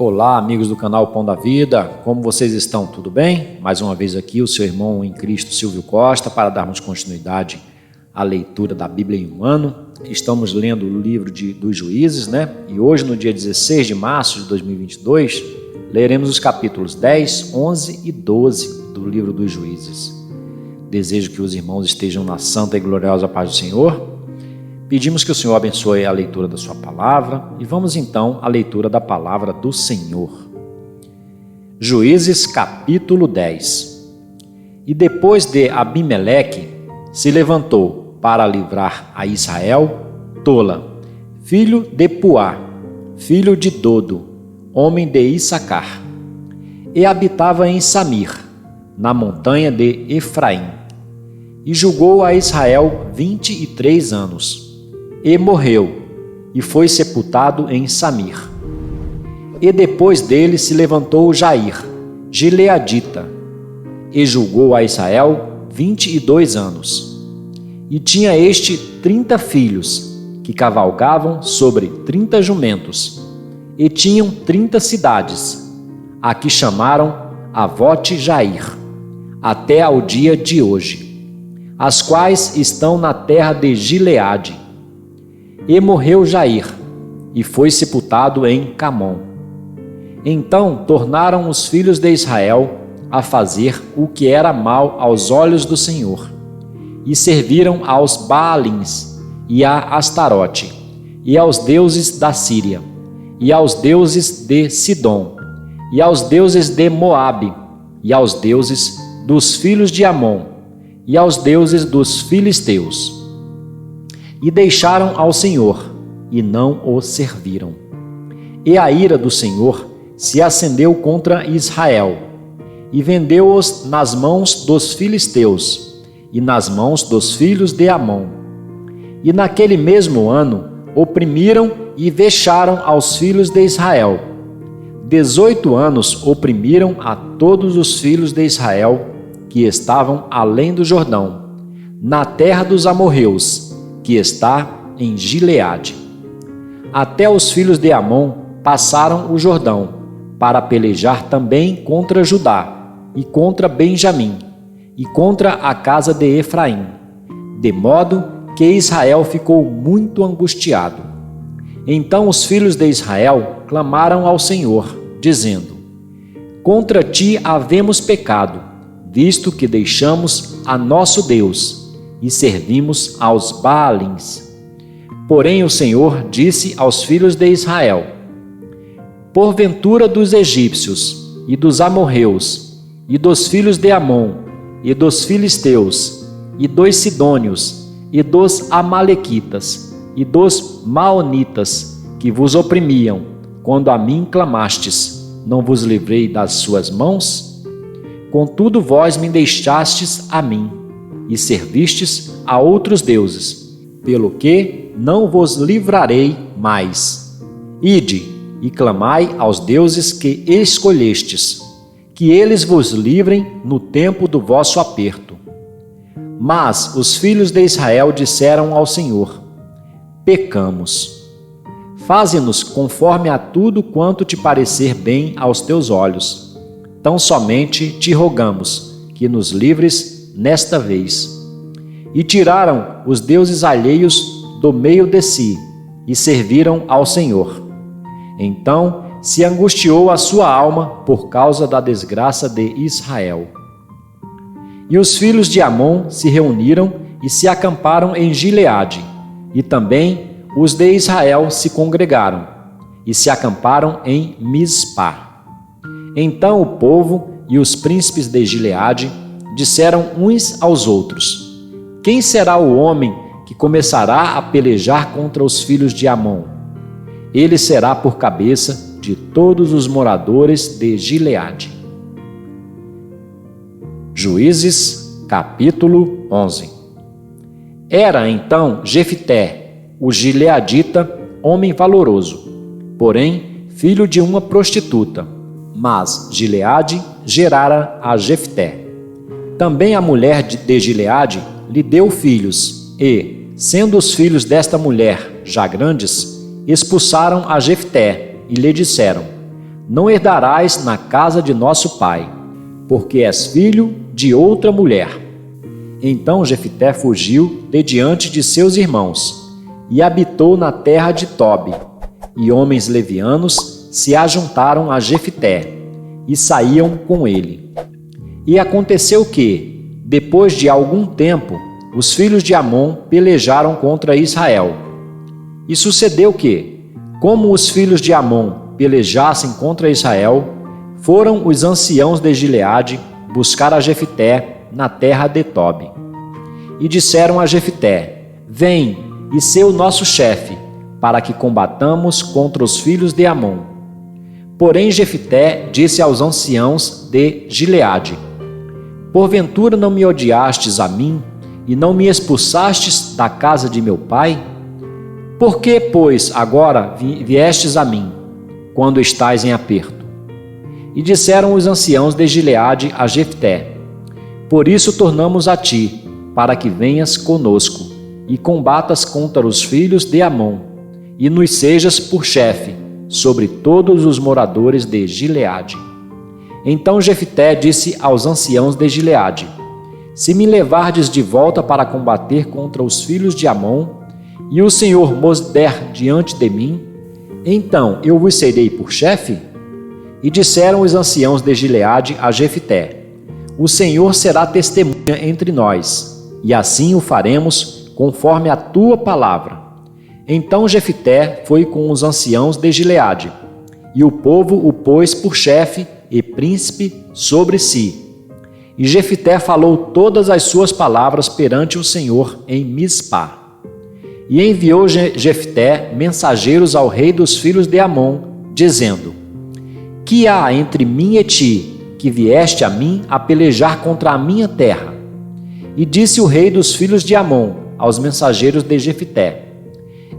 Olá, amigos do canal Pão da Vida, como vocês estão? Tudo bem? Mais uma vez aqui o seu irmão em Cristo, Silvio Costa, para darmos continuidade à leitura da Bíblia em um ano. Estamos lendo o livro dos Juízes, E hoje, no dia 16 de março de 2022, leremos os capítulos 10, 11 e 12 do livro dos Juízes. Desejo que os irmãos estejam na santa e gloriosa paz do Senhor. Pedimos que o Senhor abençoe a leitura da sua palavra e vamos então à leitura da palavra do Senhor. Juízes capítulo 10. E depois de Abimeleque se levantou para livrar a Israel Tola, filho de Puá, filho de Dodo, homem de Issacar, e habitava em Samir, na montanha de Efraim, e julgou a Israel 23 anos. E morreu, e foi sepultado em Samir. E depois dele se levantou Jair, gileadita, e julgou a Israel 22 anos. E tinha este 30 filhos, que cavalgavam sobre 30 jumentos, e tinham 30 cidades, a que chamaram Avote Jair, até ao dia de hoje, as quais estão na terra de Gileade. E morreu Jair, e foi sepultado em Camom. Então tornaram os filhos de Israel a fazer o que era mal aos olhos do Senhor, e serviram aos Baalins, e a Astarote, e aos deuses da Síria, e aos deuses de Sidom, e aos deuses de Moabe, e aos deuses dos filhos de Amon, e aos deuses dos filisteus. E deixaram ao Senhor, e não o serviram. E a ira do Senhor se acendeu contra Israel, e vendeu-os nas mãos dos filisteus, e nas mãos dos filhos de Amon. E naquele mesmo ano oprimiram e vexaram aos filhos de Israel. 18 anos oprimiram a todos os filhos de Israel que estavam além do Jordão, na terra dos amorreus, que está em Gileade. Até os filhos de Amon passaram o Jordão, para pelejar também contra Judá, e contra Benjamim, e contra a casa de Efraim, de modo que Israel ficou muito angustiado. Então os filhos de Israel clamaram ao Senhor, dizendo: Contra ti havemos pecado, visto que deixamos a nosso Deus, e servimos aos Baalins. Porém o Senhor disse aos filhos de Israel: Porventura dos egípcios, e dos amorreus, e dos filhos de Amon, e dos filisteus, e dos sidônios, e dos amalequitas, e dos maonitas, que vos oprimiam, quando a mim clamastes, não vos livrei das suas mãos? Contudo vós me deixastes a mim, e servistes a outros deuses, pelo que não vos livrarei mais. Ide e clamai aos deuses que escolhestes, que eles vos livrem no tempo do vosso aperto. Mas os filhos de Israel disseram ao Senhor: Pecamos. Faze-nos conforme a tudo quanto te parecer bem aos teus olhos. Tão somente te rogamos que nos livres nesta vez. E tiraram os deuses alheios do meio de si, e serviram ao Senhor. Então se angustiou a sua alma por causa da desgraça de Israel. E os filhos de Amon se reuniram e se acamparam em Gileade, e também os de Israel se congregaram, e se acamparam em Mispá. Então o povo e os príncipes de Gileade disseram uns aos outros: Quem será o homem que começará a pelejar contra os filhos de Amon? Ele será por cabeça de todos os moradores de Gileade. Juízes, capítulo 11. Era então Jefté, o gileadita, homem valoroso, porém filho de uma prostituta, mas Gileade gerara a Jefté. Também a mulher de Gileade lhe deu filhos, e, sendo os filhos desta mulher já grandes, expulsaram a Jefté e lhe disseram: não herdarás na casa de nosso pai, porque és filho de outra mulher. Então Jefté fugiu de diante de seus irmãos e habitou na terra de Tobi. E homens levianos se ajuntaram a Jefté e saíam com ele. E aconteceu que, depois de algum tempo, os filhos de Amon pelejaram contra Israel. E sucedeu que, como os filhos de Amon pelejassem contra Israel, foram os anciãos de Gileade buscar a Jefté na terra de Tobi. E disseram a Jefté: Vem e sê o nosso chefe, para que combatamos contra os filhos de Amon. Porém Jefté disse aos anciãos de Gileade: Porventura não me odiastes a mim, e não me expulsastes da casa de meu pai? Por que, pois, agora viestes a mim, quando estais em aperto? E disseram os anciãos de Gileade a Jefté: Por isso tornamos a ti, para que venhas conosco, e combatas contra os filhos de Amon, e nos sejas por chefe sobre todos os moradores de Gileade. Então Jefté disse aos anciãos de Gileade: Se me levardes de volta para combater contra os filhos de Amon, e o Senhor vos der diante de mim, então eu vos serei por chefe? E disseram os anciãos de Gileade a Jefté: O Senhor será testemunha entre nós, e assim o faremos conforme a tua palavra. Então Jefté foi com os anciãos de Gileade, e o povo o pôs por chefe e príncipe sobre si. E Jefté falou todas as suas palavras perante o Senhor em Mispá. E enviou Jefté mensageiros ao rei dos filhos de Amon, dizendo: Que há entre mim e ti, que vieste a mim a pelejar contra a minha terra? E disse o rei dos filhos de Amon aos mensageiros de Jefté: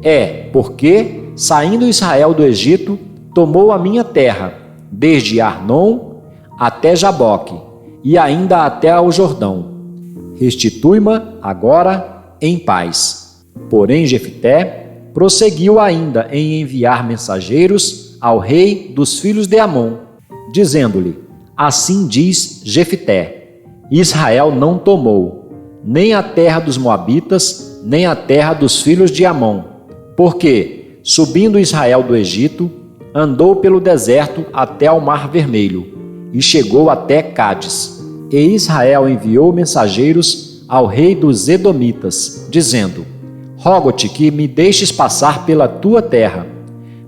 É, porque, saindo Israel do Egito, tomou a minha terra, desde Arnon até Jaboque, e ainda até ao Jordão. Restitui-ma agora em paz. Porém Jefté prosseguiu ainda em enviar mensageiros ao rei dos filhos de Amon, dizendo-lhe: Assim diz Jefté: Israel não tomou nem a terra dos Moabitas, nem a terra dos filhos de Amon, porque, subindo Israel do Egito, andou pelo deserto até ao Mar Vermelho, e chegou até Cádiz. E Israel enviou mensageiros ao rei dos Edomitas, dizendo: Rogo-te que me deixes passar pela tua terra.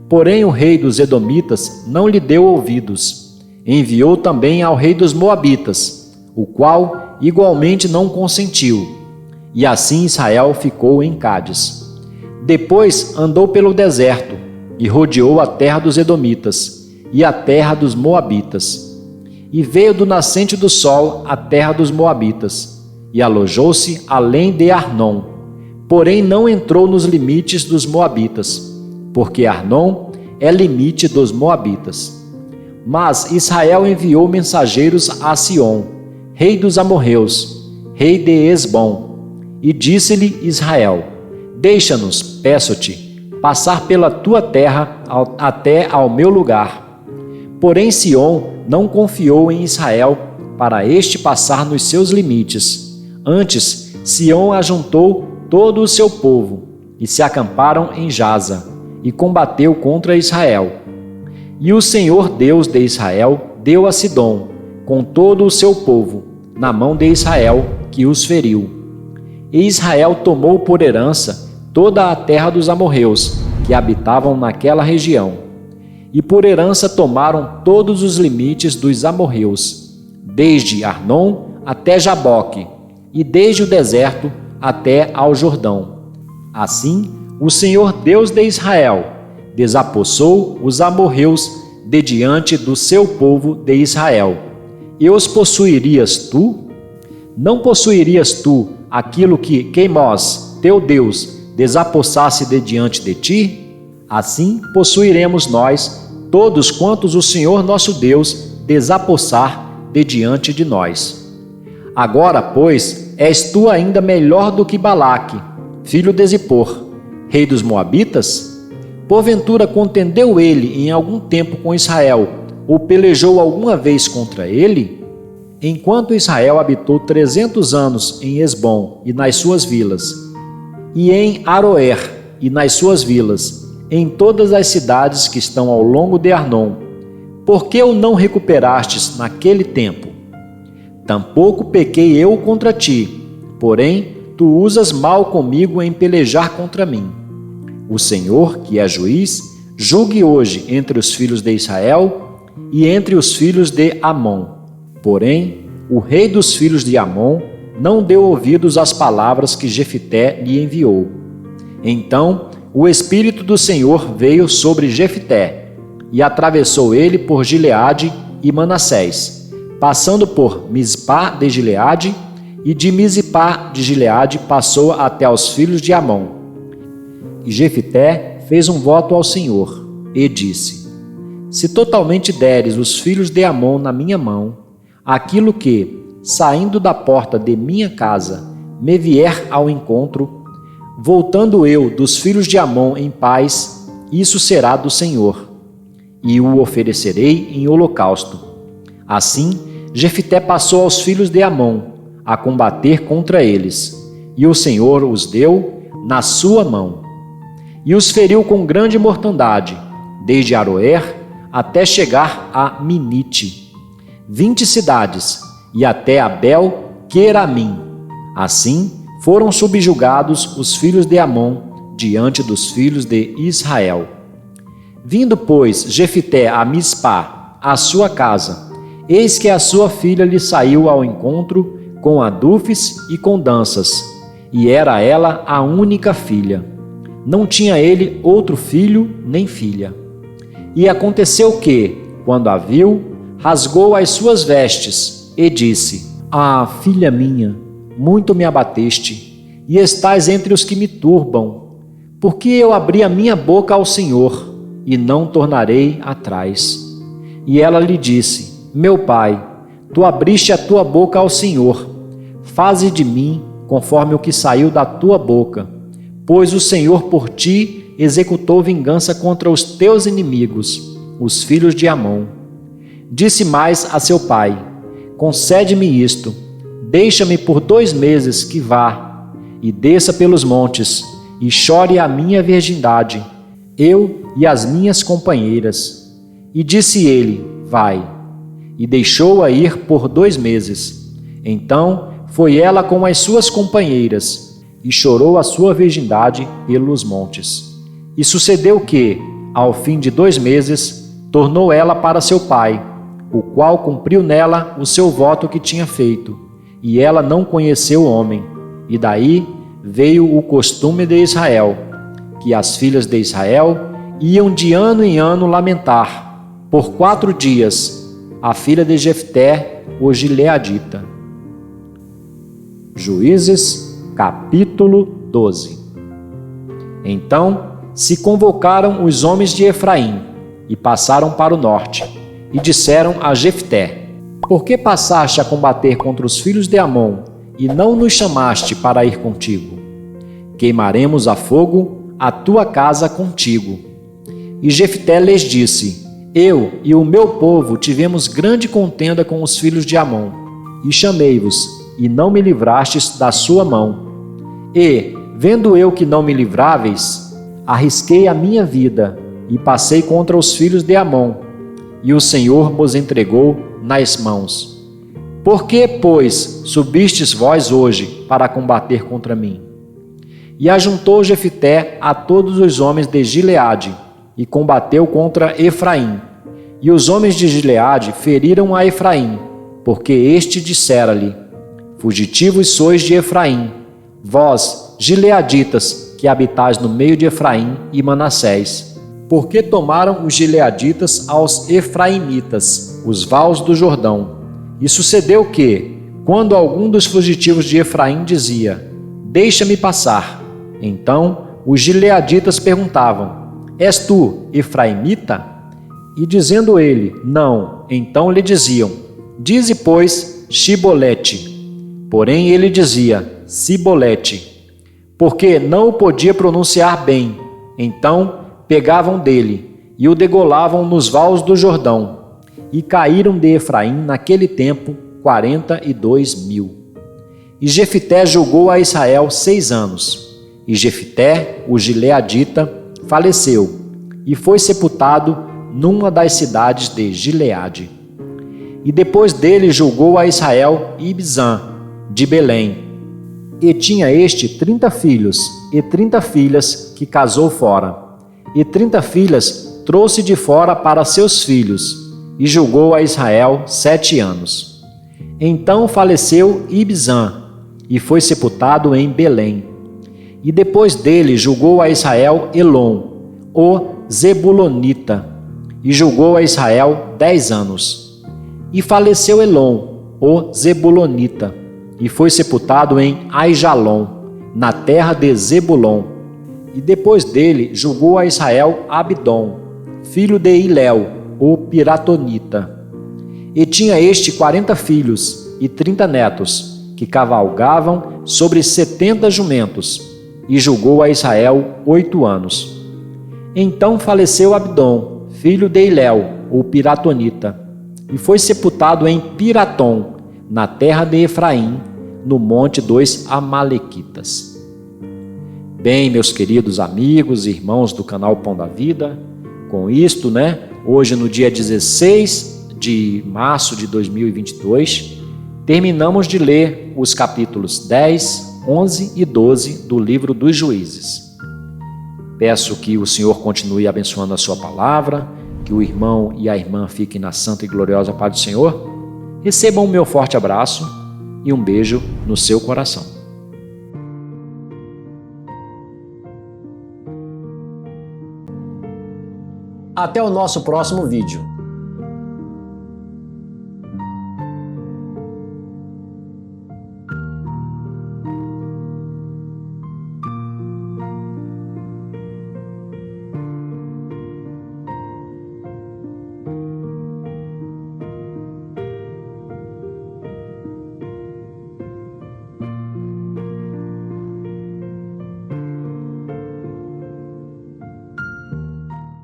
Porém o rei dos Edomitas não lhe deu ouvidos. Enviou também ao rei dos Moabitas, o qual igualmente não consentiu. E assim Israel ficou em Cádiz. Depois andou pelo deserto e rodeou a terra dos Edomitas e a terra dos Moabitas. E veio do nascente do sol a terra dos Moabitas, e alojou-se além de Arnon. Porém não entrou nos limites dos Moabitas, porque Arnon é limite dos Moabitas. Mas Israel enviou mensageiros a Sion, rei dos amorreus, rei de Esbom, e disse-lhe Israel: Deixa-nos, peço-te, passar pela tua terra até ao meu lugar. Porém Sion não confiou em Israel para este passar nos seus limites. Antes, Sion ajuntou todo o seu povo, e se acamparam em Jaza, e combateu contra Israel. E o Senhor Deus de Israel deu a Sidom, com todo o seu povo, na mão de Israel, que os feriu. E Israel tomou por herança toda a terra dos amorreus, que habitavam naquela região. E por herança tomaram todos os limites dos amorreus, desde Arnon até Jaboque, e desde o deserto até ao Jordão. Assim, o Senhor Deus de Israel desapossou os amorreus de diante do seu povo de Israel. E os possuirias tu? Não possuirias tu aquilo que Queimós, teu Deus, desapossasse de diante de ti? Assim possuiremos nós todos quantos o Senhor nosso Deus desapossar de diante de nós. Agora, pois, és tu ainda melhor do que Balaque, filho de Zippor, rei dos Moabitas? Porventura contendeu ele em algum tempo com Israel, ou pelejou alguma vez contra ele? Enquanto Israel habitou 300 anos em Hesbom e nas suas vilas, e em Aroer e nas suas vilas, em todas as cidades que estão ao longo de Arnon, por que o não recuperastes naquele tempo? Tampouco pequei eu contra ti, porém tu usas mal comigo em pelejar contra mim. O Senhor, que é juiz, julgue hoje entre os filhos de Israel e entre os filhos de Amon. Porém, o rei dos filhos de Amon não deu ouvidos às palavras que Jefté lhe enviou. Então, o Espírito do Senhor veio sobre Jefté, e atravessou ele por Gileade e Manassés, passando por Mispá de Gileade, e de Misipá de Gileade passou até aos filhos de Amon. E Jefté fez um voto ao Senhor, e disse: Se totalmente deres os filhos de Amon na minha mão, aquilo que, saindo da porta de minha casa, me vier ao encontro, voltando eu dos filhos de Amon em paz, isso será do Senhor, e o oferecerei em holocausto. Assim, Jefté passou aos filhos de Amon a combater contra eles, e o Senhor os deu na sua mão. E os feriu com grande mortandade, desde Aroer até chegar a Minite, 20 cidades, e até Abel-Queramim. Assim foram subjugados os filhos de Amon diante dos filhos de Israel. Vindo, pois, Jefté a Mispá, à sua casa, eis que a sua filha lhe saiu ao encontro com adufes e com danças, e era ela a única filha. Não tinha ele outro filho nem filha. E aconteceu que, quando a viu, rasgou as suas vestes e disse: Ah, filha minha, muito me abateste, e estás entre os que me turbam, porque eu abri a minha boca ao Senhor, e não tornarei atrás. E ela lhe disse: Meu pai, tu abriste a tua boca ao Senhor, faze de mim conforme o que saiu da tua boca, pois o Senhor por ti executou vingança contra os teus inimigos, os filhos de Amon. Disse mais a seu pai: Concede-me isto, deixa-me por 2 meses que vá, e desça pelos montes, e chore a minha virgindade, eu e as minhas companheiras. E disse ele: Vai. E deixou-a ir por 2 meses. Então foi ela com as suas companheiras, e chorou a sua virgindade pelos montes. E sucedeu que, ao fim de 2 meses, tornou ela para seu pai, o qual cumpriu nela o seu voto que tinha feito, e ela não conheceu o homem. E daí veio o costume de Israel, que as filhas de Israel iam de ano em ano lamentar, por 4 dias, a filha de Jefté, o gileadita. Juízes, capítulo 12. Então se convocaram os homens de Efraim, e passaram para o norte, e disseram a Jefté: Por que passaste a combater contra os filhos de Amon, e não nos chamaste para ir contigo? Queimaremos a fogo a tua casa contigo. E Jefté lhes disse: Eu e o meu povo tivemos grande contenda com os filhos de Amon, e chamei-vos, e não me livrastes da sua mão. E, vendo eu que não me livráveis, arrisquei a minha vida, e passei contra os filhos de Amon, e o Senhor vos entregou nas mãos. Por que, pois, subistes vós hoje para combater contra mim? E ajuntou Jefté a todos os homens de Gileade, e combateu contra Efraim. E os homens de Gileade feriram a Efraim, porque este dissera-lhe: Fugitivos sois de Efraim, vós, gileaditas, que habitais no meio de Efraim e Manassés. Porque tomaram os gileaditas aos efraimitas, os vales do Jordão. E sucedeu que, quando algum dos fugitivos de Efraim dizia: Deixa-me passar, então os gileaditas perguntavam: És tu efraimita? E dizendo ele: Não, então lhe diziam: Dize, pois, Shibolete. Porém ele dizia: Sibolete, porque não o podia pronunciar bem. Então pegavam dele e o degolavam nos vales do Jordão. e caíram de Efraim naquele tempo 42.000. E Jefité julgou a Israel 6 anos. E Jefité, o gileadita, faleceu e foi sepultado numa das cidades de Gileade. E depois dele julgou a Israel Ibzan, de Belém. E tinha este 30 filhos e 30 filhas que casou fora. E 30 filhas trouxe de fora para seus filhos, e julgou a Israel 7 anos. Então faleceu Ibzan, e foi sepultado em Belém. E depois dele julgou a Israel Elon, o Zebulonita, e julgou a Israel 10 anos. E faleceu Elon, o Zebulonita, e foi sepultado em Aijalon, na terra de Zebulon. E depois dele julgou a Israel Abdom, filho de Iléu, o Piratonita. E tinha este 40 filhos e 30 netos, que cavalgavam sobre 70 jumentos, e julgou a Israel 8 anos. Então faleceu Abdom, filho de Iléu, o Piratonita, e foi sepultado em Piratom, na terra de Efraim, no monte dos Amalequitas. Bem, meus queridos amigos e irmãos do canal Pão da Vida, com isto, hoje no dia 16 de março de 2022, terminamos de ler os capítulos 10, 11 e 12 do livro dos Juízes. Peço que o Senhor continue abençoando a sua palavra, que o irmão e a irmã fiquem na santa e gloriosa paz do Senhor. Recebam o meu forte abraço e um beijo no seu coração. Até o nosso próximo vídeo.